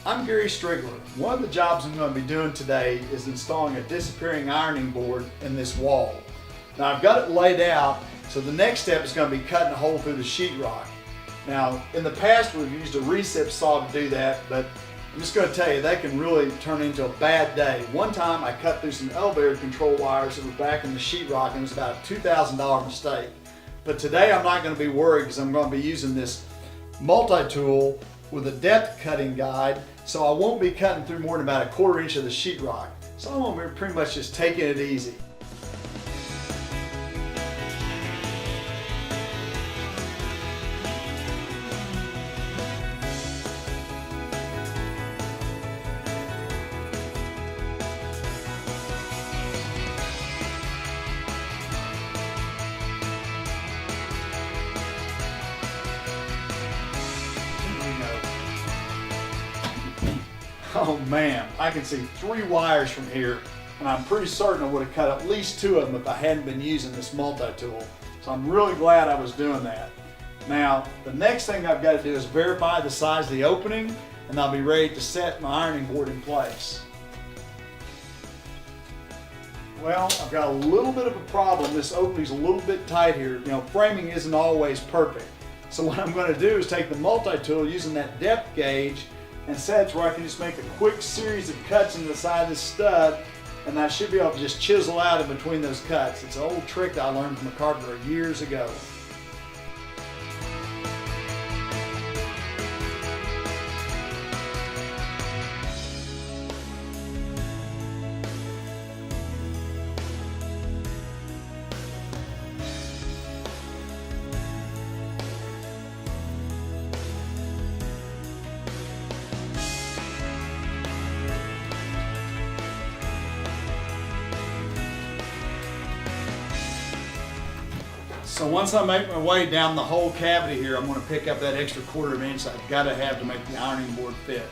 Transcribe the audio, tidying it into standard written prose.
I'm Gary Strigler. One of the jobs I'm going to be doing today is installing a disappearing ironing board in this wall. Now I've got it laid out, so the next step is going to be cutting a hole through the sheetrock. Now in the past we've used a recip saw to do that, but I'm just going to tell you they can really turn into a bad day. One time I cut through some elevator control wires that were back in the sheetrock and it was about a $2,000 mistake. But today I'm not going to be worried because I'm going to be using this multi-tool with a depth cutting guide, so I won't be cutting through more than about a 1/4 inch of the sheetrock. So I'm going to be pretty much just taking it easy. Oh man, I can see 3 wires from here, and I'm pretty certain I would have cut at least 2 of them if I hadn't been using this multi-tool. So I'm really glad I was doing that. Now, the next thing I've got to do is verify the size of the opening, and I'll be ready to set my ironing board in place. Well, I've got a little bit of a problem. This opening's a little bit tight here. You know, framing isn't always perfect. So what I'm going to do is take the multi-tool using that depth gauge and set it where I can just make a quick series of cuts into the side of this stud, and I should be able to just chisel out in between those cuts. It's an old trick that I learned from a carpenter years ago. So once I make my way down the whole cavity here, I'm going to pick up that extra 1/4 inch I've got to have to make the ironing board fit.